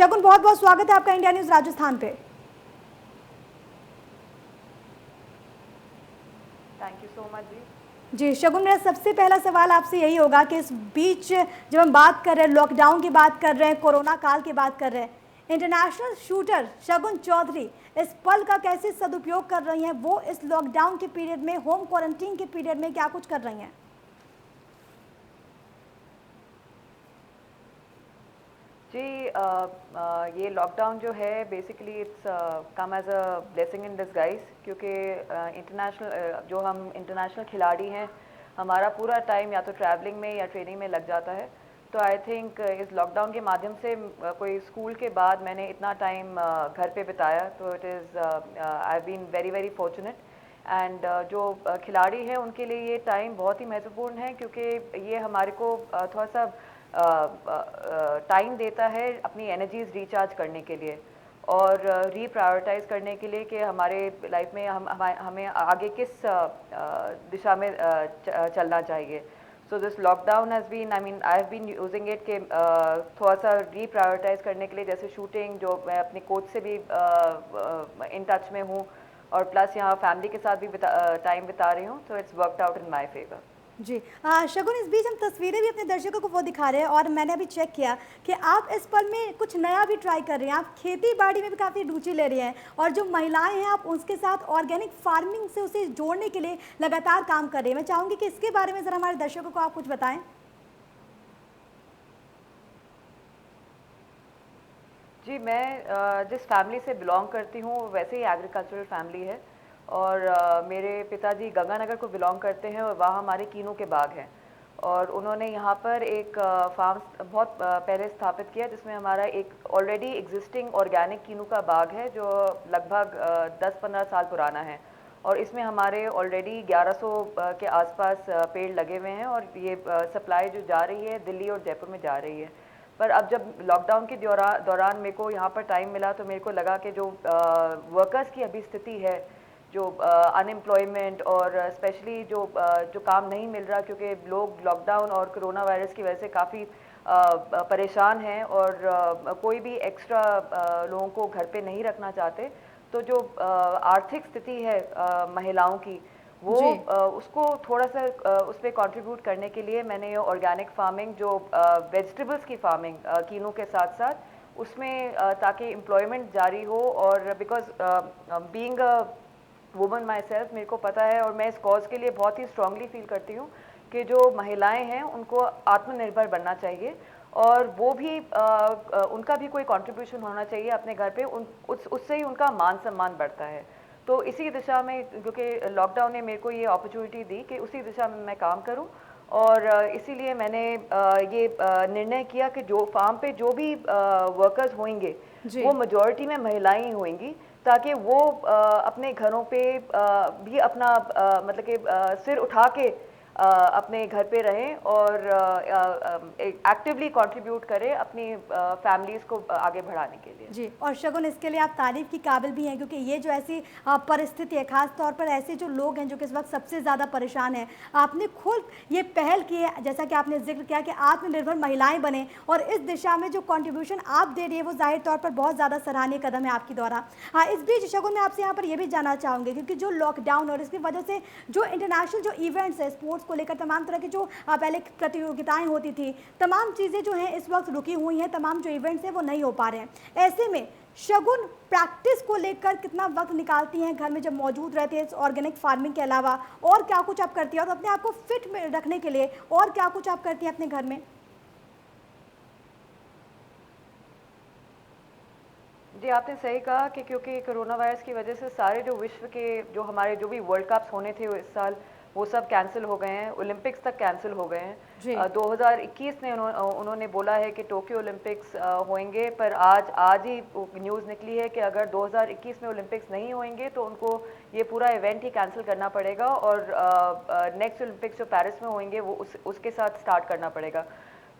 शगुन, बहुत बहुत स्वागत है आपका इंडिया न्यूज राजस्थान पे। थैंक यू सो मच जी। जी शगुन, मेरा सबसे पहला सवाल आपसे यही होगा कि इस बीच जब हम बात कर रहे हैं, लॉकडाउन की बात कर रहे हैं, कोरोना काल की बात कर रहे हैं, इंटरनेशनल शूटर शगुन चौधरी इस पल का कैसे सदुपयोग कर रही हैं? वो इस लॉकडाउन के पीरियड में, होम क्वारंटीन के पीरियड में क्या कुछ कर रही हैं? जी ये लॉकडाउन जो है basically it's come as a blessing in disguise, क्योंकि इंटरनेशनल जो हम इंटरनेशनल खिलाड़ी हैं, हमारा पूरा टाइम या तो ट्रैवलिंग में या ट्रेनिंग में लग जाता है। तो आई थिंक इस लॉकडाउन के माध्यम से कोई स्कूल के बाद मैंने इतना टाइम घर पे बिताया, तो it is I have been very very fortunate. And जो खिलाड़ी हैं उनके लिए ये टाइम बहुत ही महत्वपूर्ण है, क्योंकि ये हमारे को थोड़ा सा टाइम देता है अपनी एनर्जीज रिचार्ज करने के लिए और रीप्रायोरिटाइज करने के लिए कि हमारे लाइफ में हमें आगे किस दिशा में चलना चाहिए। So this lockdown has been, I have been using it कि थोड़ा सा रीप्रायोरिटाइज करने के लिए, जैसे शूटिंग जो मैं अपने कोच से भी इन टच में हूँ, और प्लस यहाँ फैमिली के साथ भी टाइम बिता रही हूँ, तो it's worked out in my favour. जी शगुन, इस बीच हम तस्वीरें भी अपने दर्शकों को वो दिखा रहे हैं और मैंने अभी चेक किया कि आप इस पल में कुछ नया भी ट्राई कर रही हैं। आप खेती बाड़ी में भी काफ़ी रुचि ले रही हैं और जो महिलाएं हैं आप उसके साथ ऑर्गेनिक फार्मिंग से उसे जोड़ने के लिए लगातार काम कर रही हैं। मैं चाहूँगी कि इसके बारे में ज़रा हमारे दर्शकों को आप कुछ बताएं। जी मैं जिस फैमिली से बिलोंग करती हूँ वैसे ही एग्रीकल्चरल फैमिली है, और मेरे पिताजी गंगानगर को बिलोंग करते हैं और वहाँ हमारे कीनों के बाग हैं, और उन्होंने यहाँ पर एक फार्म बहुत पहले स्थापित किया, जिसमें हमारा एक ऑलरेडी एग्जिस्टिंग ऑर्गेनिक कीनू का बाग है जो लगभग 10-15 साल पुराना है, और इसमें हमारे ऑलरेडी 1100 के आसपास पेड़ लगे हुए हैं, और ये सप्लाई जो जा रही है दिल्ली और जयपुर में जा रही है। पर अब जब लॉकडाउन के दौरान मेरे को यहाँ पर टाइम मिला, तो मेरे को लगा कि जो वर्कर्स की अभी स्थिति है, जो अनएम्प्लॉयमेंट और स्पेशली जो काम नहीं मिल रहा, क्योंकि लोग लॉकडाउन और कोरोना वायरस की वजह से काफ़ी परेशान हैं, और कोई भी एक्स्ट्रा लोगों को घर पे नहीं रखना चाहते। तो जो आर्थिक स्थिति है महिलाओं की, वो उसको थोड़ा सा उस पर कंट्रीब्यूट करने के लिए मैंने ये ऑर्गेनिक फार्मिंग, जो वेजिटेबल्स की फार्मिंग कीनों के साथ साथ उसमें, ताकि एम्प्लॉयमेंट जारी हो, और because being a woman my self, मेरे को पता है और मैं इस कॉज के लिए बहुत ही स्ट्रांगली फील करती हूँ कि जो महिलाएं हैं उनको आत्मनिर्भर बनना चाहिए, और वो भी उनका भी कोई कंट्रीब्यूशन होना चाहिए अपने घर पे, उससे ही उनका मान सम्मान बढ़ता है। तो इसी दिशा में, क्योंकि लॉकडाउन ने मेरे को ये अपॉर्चुनिटी दी कि उसी दिशा में मैं काम करूं, और इसीलिए मैंने ये निर्णय किया कि जो फार्म पे जो भी वर्कर्स होंगे वो मेजॉरिटी में महिलाएं ही होंगी, ताकि वो अपने घरों पे भी अपना मतलब कि सिर उठा के अपने घर पे रहें, और एक्टिवली कंट्रीब्यूट करें अपनी फैमिलीज़ को आगे बढ़ाने के लिए। जी, और शगुन, इसके लिए आप तारीफ़ की काबिल भी हैं, क्योंकि ये जो ऐसी परिस्थिति है, ख़ास तौर पर ऐसे जो लोग हैं जो कि इस वक्त सबसे ज़्यादा परेशान हैं, आपने खुद ये पहल की है, जैसा कि आपने जिक्र किया कि आत्मनिर्भर महिलाएं बने, और इस दिशा में जो कंट्रीब्यूशन आप दे रही है वो जाहिर तौर पर बहुत ज़्यादा सराहनीय कदम है आपके द्वारा। हाँ, इस बीच शगुन, मैं आपसे यहाँ पर यह भी जानना चाहूँगी, क्योंकि जो लॉकडाउन और इसकी वजह से जो इंटरनेशनल जो इवेंट्स है स्पोर्ट्स को लेकर, तमाम तरह की जो पहले प्रतियोगिताएँ होती थी, तमाम चीज़ें जो हैं इस वक्त रुकी हुई हैं, तमाम जो इवेंट्स हैं वो नहीं हो पा रहे हैं। ऐसे में शगुन प्रैक्टिस को लेकर कितना वक्त निकालती हैं घर में जब मौजूद रहती है? इस ऑर्गेनिक फार्मिंग के अलावा और क्या कुछ आप करती हैं, और अपने आप को फिट में रखने के लिए और क्या कुछ आप करती हैं अपने घर में? जी आपने सही कहा कि क्योंकि कोरोना वायरस की वजह से सारे जो विश्व के जो हमारे जो भी वर्ल्ड कप्स होने थे इस साल, वो सब कैंसिल हो गए हैं, ओलंपिक्स तक कैंसिल हो गए हैं। 2021 में उन्होंने बोला है कि टोक्यो ओलंपिक्स होंगे, पर आज ही न्यूज़ निकली है कि अगर 2021 में ओलंपिक्स नहीं होंगे तो उनको ये पूरा इवेंट ही कैंसिल करना पड़ेगा, और नेक्स्ट ओलंपिक्स जो पेरिस में होंगे वो उसके साथ स्टार्ट करना पड़ेगा।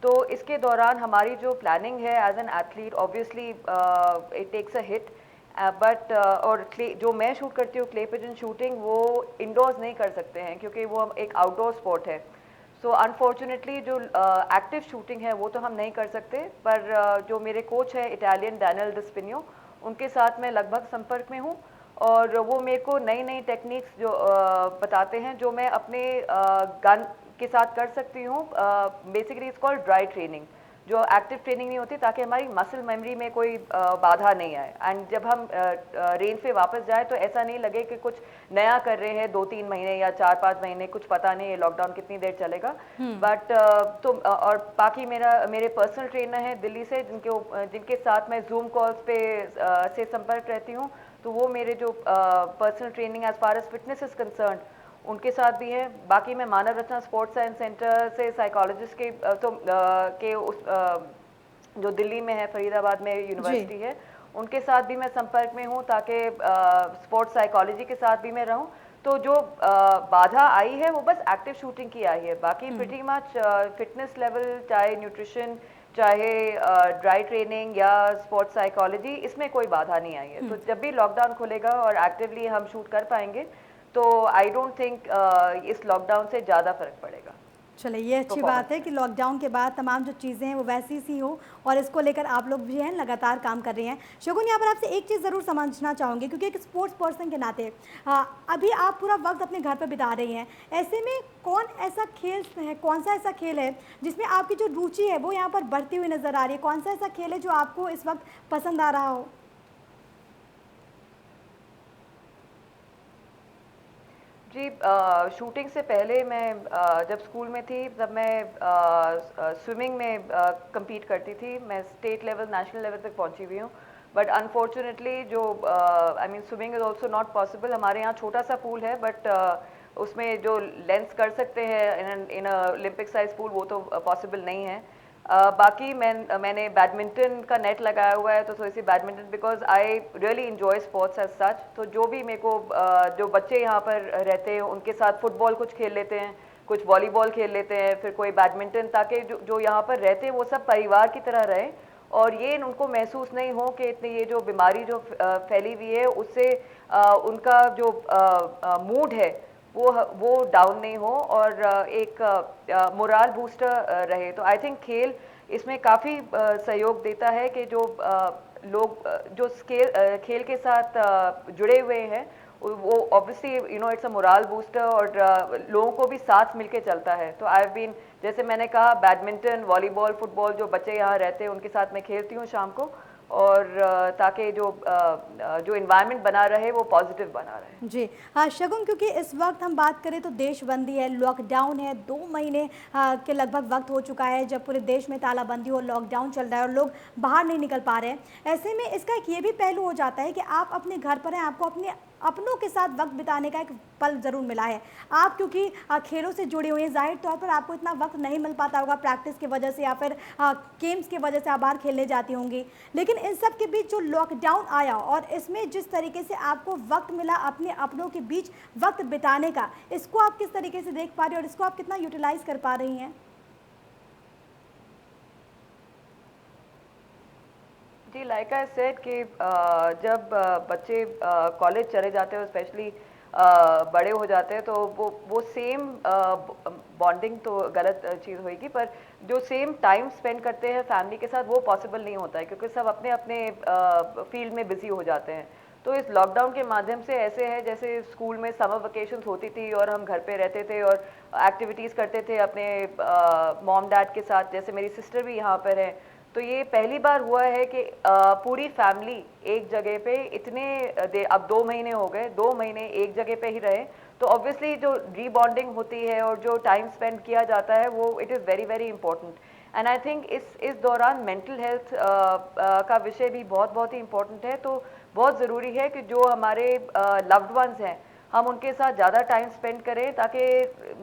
तो इसके दौरान हमारी जो प्लानिंग है as an athlete, obviously it takes a hit, but और जो मैं शूट करती हूँ क्ले पिजन शूटिंग, वो इंडोर्स नहीं कर सकते हैं क्योंकि वो एक आउटडोर स्पोर्ट है। सो अनफॉर्चुनेटली जो एक्टिव शूटिंग है वो तो हम नहीं कर सकते, पर जो मेरे कोच है इटालियन डैनियल डिस्पिनियो, उनके साथ मैं लगभग संपर्क में हूँ और वो मेरे को नई नई टेक्निक्स जो बताते हैं जो मैं अपने गन के साथ कर सकती हूँ। Basically it's called dry training, जो एक्टिव ट्रेनिंग नहीं होती, ताकि हमारी मसल मेमोरी में कोई बाधा नहीं आए एंड जब हम रेंज पे वापस जाए तो ऐसा नहीं लगे कि कुछ नया कर रहे हैं 2-3 महीने या 4-5 महीने, कुछ पता नहीं है लॉकडाउन कितनी देर चलेगा। बट तो और बाकी मेरे पर्सनल ट्रेनर हैं दिल्ली से जिनके साथ मैं जूम कॉल्स पे से संपर्क रहती हूँ, तो वो मेरे जो personal training as far as fitness is concern उनके साथ भी हैं। बाकी मैं Manav Rachna sports science centre से साइकोलॉजिस्ट के उस जो दिल्ली में है, फरीदाबाद में यूनिवर्सिटी है, उनके साथ भी मैं संपर्क में हूँ, ताकि स्पोर्ट्स साइकोलॉजी के साथ भी मैं रहूँ। तो जो बाधा आई है वो बस एक्टिव शूटिंग की आई है, बाकी प्रिटी मच फिटनेस लेवल, चाहे न्यूट्रिशन, चाहे ड्राई ट्रेनिंग या स्पोर्ट्स साइकोलॉजी, इसमें कोई बाधा नहीं आई है। तो जब भी लॉकडाउन खुलेगा और एक्टिवली हम शूट कर पाएंगे तो आई डोंट थिंक इस लॉकडाउन से ज़्यादा फर्क पड़ेगा। चलिए, ये अच्छी बात है कि लॉकडाउन के बाद तमाम जो चीज़ें हैं वो वैसी सी हो और इसको लेकर आप लोग भी हैं लगातार काम कर रहे हैं। शगुन, यहाँ पर आपसे एक चीज़ ज़रूर समझना चाहूँगी, क्योंकि एक स्पोर्ट्स पर्सन के नाते अभी आप पूरा वक्त अपने घर पर बिता रही हैं, ऐसे में कौन ऐसा खेल है, कौन सा ऐसा खेल है जिसमें आपकी जो रुचि है वो यहाँ पर बढ़ती हुई नज़र आ रही है? कौन सा ऐसा खेल है जो आपको इस वक्त पसंद आ रहा हो? जी, शूटिंग से पहले मैं जब स्कूल में थी तब मैं स्विमिंग में compete करती थी। मैं स्टेट लेवल, नेशनल लेवल तक पहुंची हुई हूँ, बट अनफॉर्चुनेटली जो I mean swimming is also not possible. हमारे यहाँ छोटा सा पूल है, बट उसमें जो लेंस कर सकते हैं इन ओलंपिक साइज पूल, वो तो पॉसिबल नहीं है। बाकी मैंने बैडमिंटन का नेट लगाया हुआ है, तो थोड़ी सी badminton, because I really enjoy sports as such. तो जो भी मेरे को जो बच्चे यहाँ पर रहते हैं उनके साथ फुटबॉल कुछ खेल लेते हैं, कुछ वॉलीबॉल खेल लेते हैं, फिर कोई बैडमिंटन, ताकि जो यहाँ पर रहते हैं वो सब परिवार की तरह रहे और ये उनको महसूस नहीं हो कि इतनी ये जो बीमारी जो फैली हुई है उससे उनका जो मूड है वो डाउन नहीं हो और एक मोराल बूस्टर रहे। तो आई थिंक खेल इसमें काफ़ी सहयोग देता है कि जो लोग जो खेल के साथ जुड़े हुए हैं वो obviously it's a morale booster और लोगों को भी साथ मिलके चलता है। तो आई हैव बीन, जैसे मैंने कहा, बैडमिंटन, वॉलीबॉल, फुटबॉल, जो बच्चे यहाँ रहते हैं उनके साथ मैं खेलती हूँ शाम को, और ताकि जो इन्वायरमेंट बना रहे वो पॉजिटिव बना रहे। जी हाँ शगुन, क्योंकि इस वक्त हम बात करें तो देशबंदी है, लॉकडाउन है, 2 महीने के लगभग वक्त हो चुका है जब पूरे देश में तालाबंदी और लॉकडाउन चल रहा है और लोग बाहर नहीं निकल पा रहे हैं। ऐसे में इसका एक ये भी पहलू हो जाता है कि आप अपने घर पर हैं, आपको अपने अपनों के साथ वक्त बिताने का एक पल ज़रूर मिला है। आप क्योंकि खेलों से जुड़े हुए हैं, जाहिर तौर पर आपको इतना वक्त नहीं मिल पाता होगा प्रैक्टिस की वजह से या फिर गेम्स की वजह से आप बाहर खेलने जाती होंगी, लेकिन इन सब के बीच जो लॉकडाउन आया और इसमें जिस तरीके से आपको वक्त मिला अपने अपनों के बीच वक्त बिताने का, इसको आप किस तरीके से देख पा रही हैं और इसको आप कितना यूटिलाइज कर पा रही हैं? जी, लाइक आई सेड कि जब बच्चे कॉलेज चले जाते हैं, स्पेशली बड़े हो जाते हैं, तो वो सेम बॉन्डिंग तो गलत चीज़ होगी, पर जो सेम टाइम स्पेंड करते हैं फैमिली के साथ वो पॉसिबल नहीं होता है, क्योंकि सब अपने अपने फील्ड में बिजी हो जाते हैं। तो इस लॉकडाउन के माध्यम से ऐसे है जैसे स्कूल में समर वेकेशंस होती थी और हम घर पे रहते थे और एक्टिविटीज़ करते थे अपने मॉम डैड के साथ, जैसे मेरी सिस्टर भी यहाँ पर है। तो ये पहली बार हुआ है कि पूरी फैमिली एक जगह पे अब 2 महीने हो गए, 2 महीने एक जगह पे ही रहे, तो ऑब्वियसली जो रीबॉन्डिंग होती है और जो टाइम स्पेंड किया जाता है वो it is very very important. And I think इस दौरान मेंटल हेल्थ का विषय भी बहुत ही इम्पोर्टेंट है। तो बहुत ज़रूरी है कि जो हमारे लव्ड वंस हैं हम उनके साथ ज़्यादा टाइम स्पेंड करें, ताकि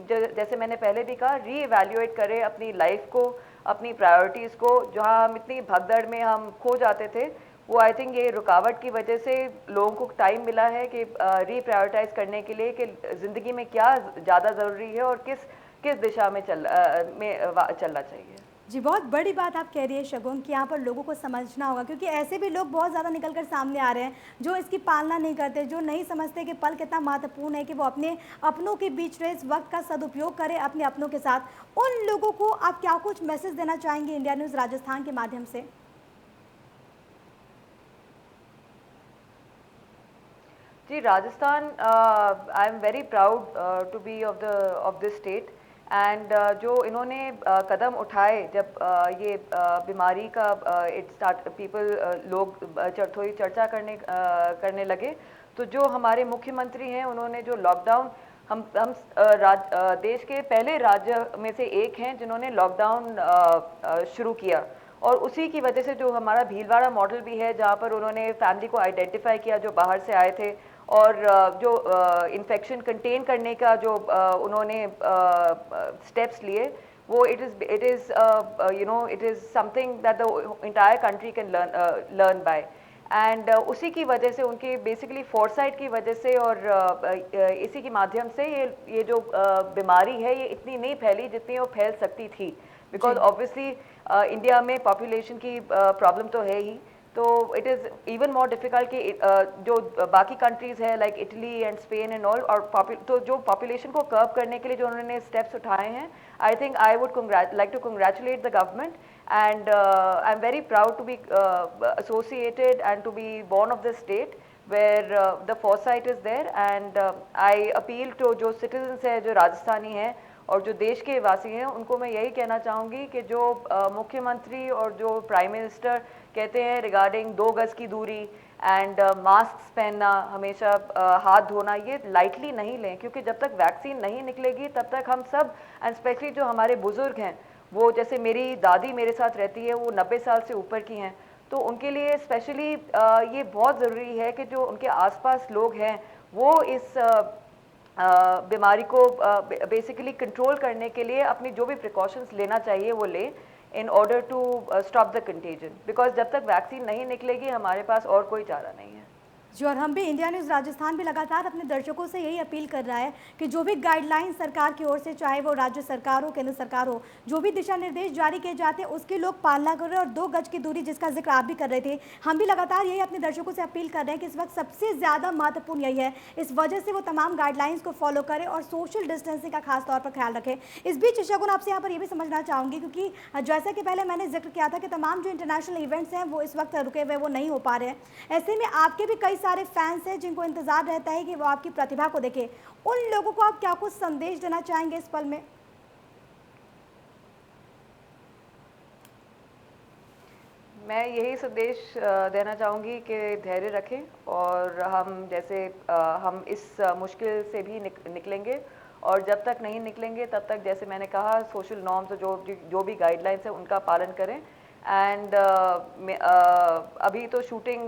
जैसे मैंने पहले भी कहा, री एवैल्यूएट करें अपनी लाइफ को, अपनी प्रायोरिटीज़ को। जहाँ हम इतनी भगदड़ में हम खो जाते थे, वो आई थिंक ये रुकावट की वजह से लोगों को टाइम मिला है कि री प्रायोरिटाइज करने के लिए कि ज़िंदगी में क्या ज़्यादा ज़रूरी है और किस दिशा में चलना चाहिए। जी, बहुत बड़ी बात आप कह रही है शगुन कि यहाँ पर लोगों को समझना होगा, क्योंकि ऐसे भी लोग बहुत ज़्यादा निकल कर सामने आ रहे हैं जो इसकी पालना नहीं करते, जो नहीं समझते कि पल कितना महत्वपूर्ण है कि वो अपने अपनों के बीच रहे, इस वक्त का सदुपयोग करें अपने अपनों के साथ। उन लोगों को आप क्या कुछ मैसेज देना चाहेंगे इंडिया न्यूज़ राजस्थान के माध्यम से? जी, Rajasthan, I am very proud to be of this state. And जो इन्होंने कदम उठाए जब ये बीमारी का इट स्टार्ट पीपल लोग थोड़ी चर्चा करने लगे, तो जो हमारे मुख्यमंत्री हैं उन्होंने जो लॉकडाउन, हम देश के पहले राज्य में से एक हैं जिन्होंने लॉकडाउन शुरू किया। और उसी की वजह से जो हमारा भीलवाड़ा मॉडल भी है, जहाँ पर उन्होंने फैमिली को आइडेंटिफाई किया जो बाहर से आए थे, और जो इन्फेक्शन कंटेन करने का जो उन्होंने स्टेप्स लिए, वो it is it is something that the entire country can learn by. And उसी की वजह से, उनकी बेसिकली फोरसाइट की वजह से और इसी के माध्यम से ये जो बीमारी है ये इतनी नहीं फैली जितनी वो फैल सकती थी। बिकॉज ऑब्वियसली इंडिया में पॉपुलेशन की प्रॉब्लम तो है ही, तो it is even more difficult कि जो बाकी कंट्रीज़ है like Italy and Spain and all, और तो जो पॉपुलेशन को कर्व करने के लिए जो उन्होंने स्टेप्स उठाए हैं, I think I would like to congratulate the government. And I'm very proud to be associated and to be born of this state where the foresight is there, and I appeal to जो citizens है, जो राजस्थानी हैं और जो देश के वासी हैं, उनको मैं यही कहना चाहूँगी कि जो मुख्यमंत्री और जो प्राइम मिनिस्टर कहते हैं रिगार्डिंग 2 गज की दूरी एंड मास्क पहनना, हमेशा हाथ धोना, ये लाइटली नहीं लें, क्योंकि जब तक वैक्सीन नहीं निकलेगी तब तक हम सब, एंड स्पेशली जो हमारे बुज़ुर्ग हैं, वो जैसे मेरी दादी मेरे साथ रहती है, वो 90 साल से ऊपर की हैं, तो उनके लिए स्पेशली ये बहुत ज़रूरी है कि जो उनके आसपास लोग हैं वो इस बीमारी को बेसिकली कंट्रोल करने के लिए अपनी जो भी प्रिकॉशंस लेना चाहिए वो लें in order to stop the contagion. Because जब तक वैक्सीन नहीं निकलेगी हमारे पास और कोई चारा नहीं है। जी, और हम भी इंडिया न्यूज़ राजस्थान भी लगातार अपने दर्शकों से यही अपील कर रहा है कि जो भी गाइडलाइन सरकार की ओर से, चाहे वो राज्य सरकार हो, केंद्र सरकार हो, जो भी दिशा निर्देश जारी किए जाते हैं उसकी लोग पालना करें, और 2 गज की दूरी जिसका जिक्र आप भी कर रहे थे, हम भी लगातार यही अपने दर्शकों से अपील कर रहे हैं कि इस वक्त सबसे ज़्यादा महत्वपूर्ण यही है, इस वजह से वो तमाम गाइडलाइंस को फॉलो करें और सोशल डिस्टेंसिंग का खास तौर पर ख्याल रखें। इस बीच शगुन, आपसे यहाँ पर ये भी समझना चाहूँगी, क्योंकि जैसा कि पहले मैंने जिक्र किया था कि तमाम जो इंटरनेशनल इवेंट्स हैं वो इस वक्त रुके हुए, वो नहीं हो पा रहे हैं। ऐसे में आपके भी कई सारे फैंस हैं जिनको इंतजार रहता है कि वो आपकी प्रतिभा को देखें, उन लोगों को आप क्या कुछ संदेश देना चाहेंगे इस पल में? मैं यही संदेश देना चाहूँगी कि धैर्य रखें, और हम जैसे हम इस मुश्किल से भी निकलेंगे, और जब तक नहीं निकलेंगे तब तक, जैसे मैंने कहा, सोशल नॉर्म्स जो भी गाइडलाइंस है उनका पालन करें। एंड अभी तो शूटिंग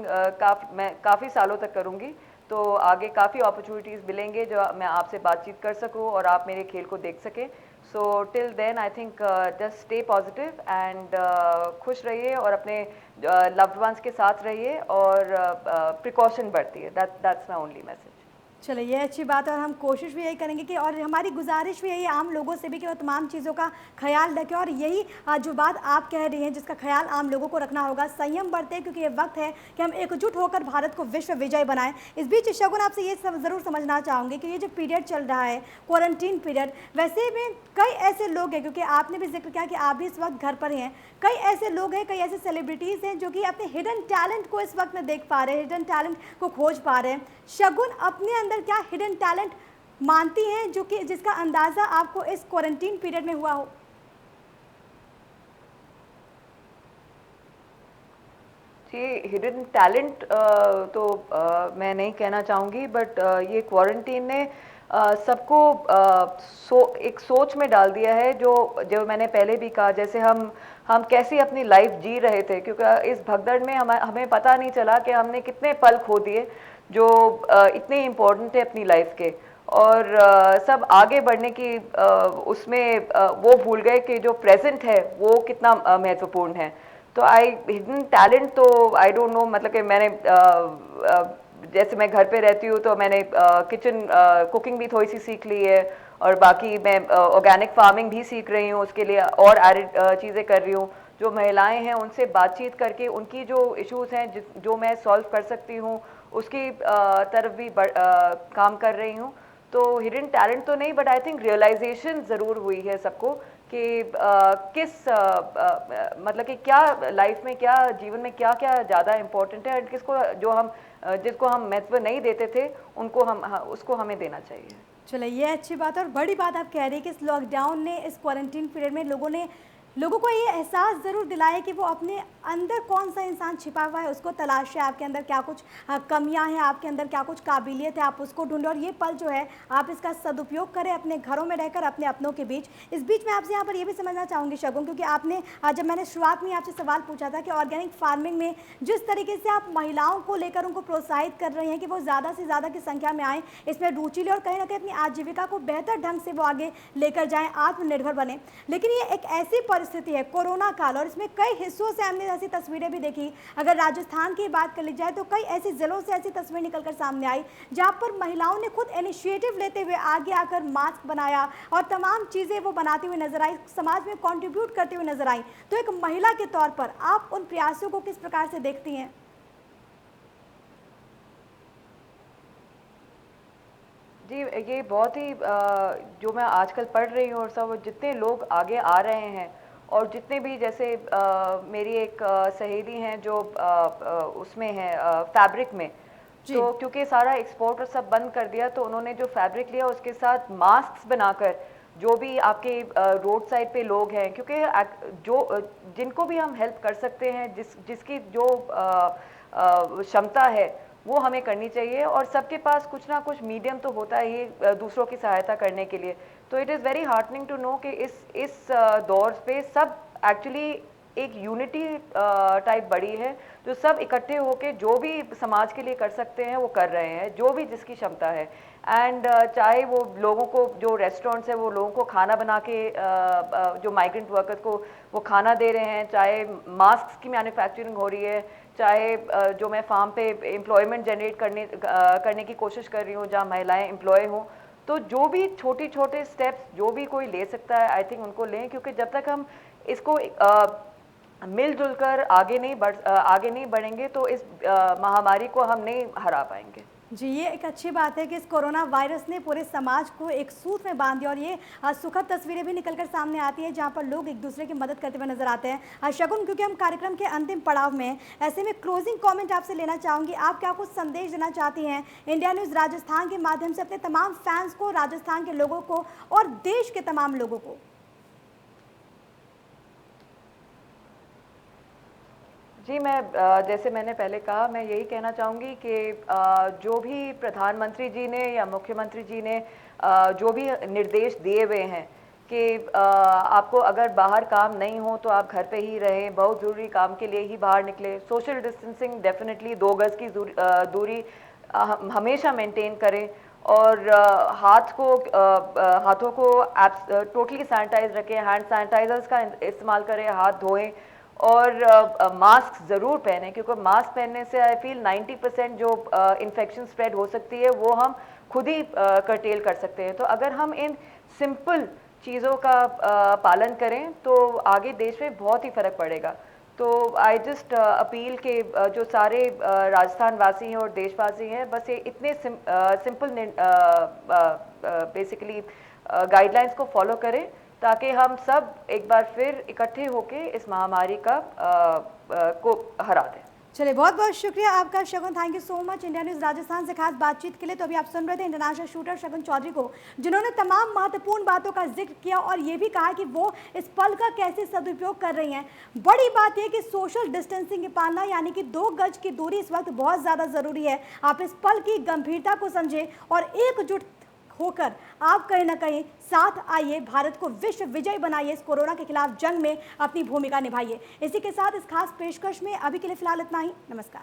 मैं काफ़ी सालों तक करूँगी, तो आगे काफ़ी अपॉर्चुनिटीज़ मिलेंगे जो मैं आपसे बातचीत कर सकूँ और आप मेरे खेल को देख सकें। So till then I think just stay positive and खुश रहिए और अपने लव्ड वंस के साथ रहिए, और प्रिकॉशन बरतिए। That's my only message. चलिए, ये अच्छी बात है, और हम कोशिश भी यही करेंगे कि, और हमारी गुजारिश भी यही आम लोगों से भी, कि वो तमाम चीज़ों का ख्याल रखें, और यही जो बात आप कह रही हैं जिसका ख्याल आम लोगों को रखना होगा, संयम बरतें, क्योंकि ये वक्त है कि हम एकजुट होकर भारत को विश्व विजय बनाएं। इस बीच शगुन, आपसे ये ज़रूर समझना चाहूँगी कि ये जो पीरियड चल रहा है, क्वारंटीन पीरियड, वैसे में कई ऐसे लोग हैं, क्योंकि आपने भी जिक्र किया कि आप भी इस वक्त घर पर हैं, कई ऐसे लोग हैं, कई ऐसे सेलिब्रिटीज़ हैं जो कि अपने हिडन टैलेंट को इस वक्त में देख पा रहे हैं, हिडन टैलेंट को खोज पा रहे हैं। शगुन अपने अंदर क्या हिडन टैलेंट मानती हैं जो कि जिसका अंदाज़ा आपको इस क्वारंटीन पीरियड में हुआ हो? जी, हिडन टैलेंट तो मैं नहीं कहना चाहूँगी, बट ये क्वारंटीन ने सबको एक सोच में डाल दिया है, जो मैंने पहले भी कहा, जैसे हम कैसे अपनी लाइफ जी रहे थे, क्योंकि इस भगदड़ में हमें पता नहीं चला कि हमने कितने पल खो दिए जो इतने इम्पोर्टेंट थे अपनी लाइफ के, और सब आगे बढ़ने की उसमें वो भूल गए कि जो प्रेजेंट है वो कितना महत्वपूर्ण है। तो हिडन टैलेंट तो आई डोंट नो, मतलब कि मैंने जैसे मैं घर पे रहती हूँ तो मैंने किचन कुकिंग भी थोड़ी सी सीख ली है, और बाकी मैं ऑर्गेनिक फार्मिंग भी सीख रही हूँ, उसके लिए और एडिड चीज़ें कर रही हूँ। जो महिलाएं हैं उनसे बातचीत करके उनकी जो इश्यूज हैं जो मैं सॉल्व कर सकती हूँ उसकी तरफ भी काम कर रही हूँ। तो हिडन टैलेंट तो नहीं, बट आई थिंक रियलाइजेशन ज़रूर हुई है सबको कि मतलब कि क्या लाइफ में, क्या जीवन में क्या क्या ज़्यादा इम्पोर्टेंट है, और जिसको हम महत्व नहीं देते थे उसको हमें देना चाहिए। चलिए, ये अच्छी बात है और बड़ी बात आप कह रही हैं कि इस लॉकडाउन ने, इस क्वारंटीन पीरियड में लोगों को ये एहसास ज़रूर दिलाया कि वो अपने अंदर कौन सा इंसान छिपा हुआ है उसको तलाशें, आपके अंदर क्या कुछ कमियां हैं, आपके अंदर क्या कुछ काबिलियत है, आप उसको ढूंढें और ये पल जो है आप इसका सदुपयोग करें अपने घरों में रहकर, अपने अपनों के बीच। इस बीच में आपसे यहाँ पर ये भी समझना चाहूँगी शगुन, क्योंकि आपने जब मैंने शुरुआत में आपसे सवाल पूछा था कि ऑर्गेनिक फार्मिंग में जिस तरीके से आप महिलाओं को लेकर उनको प्रोत्साहित कर रहे हैं कि वो ज़्यादा से ज़्यादा की संख्या में आएँ, इसमें रुचि लें और कहीं ना कहीं अपनी आजीविका को बेहतर ढंग से वो आगे लेकर जाएँ, आत्मनिर्भर बने। लेकिन ये एक ऐसी परिस्थिति है कोरोना काल, और इसमें कई हिस्सों से हमने ऐसी तस्वीरें भी देखी। अगर राजस्थान की बात कर ली जाए तो कई ऐसे जिलों से ऐसी तस्वीर निकलकर सामने आई जहां पर महिलाओं ने खुद इनिशिएटिव लेते हुए आगे आकर मास्क बनाया और तमाम चीजें वो बनाती हुई नजर आई, समाज में कंट्रीब्यूट करती हुई नजर आई। तो एक महिला के तौर पर आप उन प्रयासों को किस प्रकार से देखती हैं? जी, ये बहुत ही जो मैं आजकल पढ़ रही हूँ और सब जितने लोग आगे आ रहे हैं, और जितने भी जैसे मेरी एक सहेली हैं जो उसमें है फैब्रिक में, तो क्योंकि सारा एक्सपोर्ट और सब बंद कर दिया तो उन्होंने जो फैब्रिक लिया उसके साथ मास्क बनाकर जो भी आपके रोड साइड पे लोग हैं, क्योंकि जिनको भी हम हेल्प कर सकते हैं, जिसकी जो क्षमता है वो हमें करनी चाहिए, और सबके पास कुछ ना कुछ मीडियम तो होता ही दूसरों की सहायता करने के लिए। तो it is very heartening to know कि इस दौर पे सब एक्चुअली एक यूनिटी टाइप बड़ी है, जो सब इकट्ठे होके जो भी समाज के लिए कर सकते हैं वो कर रहे हैं, जो भी जिसकी क्षमता है। एंड चाहे वो लोगों को, जो रेस्टोरेंट्स है वो लोगों को खाना बना के जो माइग्रेंट वर्कर्स को वो खाना दे रहे हैं, चाहे मास्क की मैन्युफैक्चरिंग हो रही है, चाहे जो मैं फार्म पे एम्प्लॉयमेंट जनरेट करने की कोशिश कर रही हूँ जहाँ महिलाएं एम्प्लॉय हों। तो जो भी छोटे स्टेप्स जो भी कोई ले सकता है, आई थिंक उनको लें, क्योंकि जब तक हम इसको मिलजुल कर आगे नहीं बढ़ेंगे तो इस महामारी को हम नहीं हरा पाएंगे। जी, ये एक अच्छी बात है कि इस कोरोना वायरस ने पूरे समाज को एक सूत्र में बांध दिया और ये सुखद तस्वीरें भी निकलकर सामने आती है जहां पर लोग एक दूसरे की मदद करते हुए नजर आते हैं। शगुन, क्योंकि हम कार्यक्रम के अंतिम पड़ाव में हैं, ऐसे में क्लोजिंग कमेंट आपसे लेना चाहूँगी, आप क्या कुछ संदेश देना चाहती हैं इंडिया न्यूज़ राजस्थान के माध्यम से अपने तमाम फैंस को, राजस्थान के लोगों को और देश के तमाम लोगों को? जी, मैं जैसे मैंने पहले कहा, मैं यही कहना चाहूँगी कि जो भी प्रधानमंत्री जी ने या मुख्यमंत्री जी ने जो भी निर्देश दिए हुए हैं कि आपको अगर बाहर काम नहीं हो तो आप घर पे ही रहें, बहुत ज़रूरी काम के लिए ही बाहर निकले, सोशल डिस्टेंसिंग डेफिनेटली 2 गज़ की दूरी हमेशा मेंटेन करें, और हाथों को टोटली सैनिटाइज रखें, हैंड सैनिटाइजर्स का इस्तेमाल करें, हाथ धोएं, और मास्क ज़रूर पहने, क्योंकि मास्क पहनने से आई फील 90% जो इन्फेक्शन स्प्रेड हो सकती है वो हम खुद ही कर्टेल कर सकते हैं। तो अगर हम इन सिंपल चीज़ों का पालन करें तो आगे देश में बहुत ही फ़र्क पड़ेगा। तो आई जस्ट अपील के जो सारे राजस्थान वासी हैं और देशवासी हैं, बस ये इतने सिंपल बेसिकली गाइडलाइंस को फॉलो करें ताकि हम सब एक बार फिर इकट्ठे होके इस महामारी को हरा दें। चलिए, बहुत बहुत शुक्रिया आपका Shagun, thank you so much India news Rajasthan से खास बातचीत के लिए। तो अभी आप सुन रहे थे इंटरनेशनल शूटर शगुन चौधरी को, जिन्होंने तमाम महत्वपूर्ण बातों का जिक्र किया और ये भी कहा कि वो इस पल का कैसे सदुपयोग कर रही हैं। बड़ी बात यह कि सोशल डिस्टेंसिंग की पालना, यानी कि 2 गज की दूरी इस वक्त बहुत ज़्यादा ज़रूरी है। आप इस पल की गंभीरता को समझें और एकजुट होकर आप कहीं ना कहीं साथ आइए, भारत को विश्व विजयी बनाइए, इस कोरोना के खिलाफ जंग में अपनी भूमिका निभाइए। इसी के साथ इस खास पेशकश में अभी के लिए फिलहाल इतना ही। नमस्कार।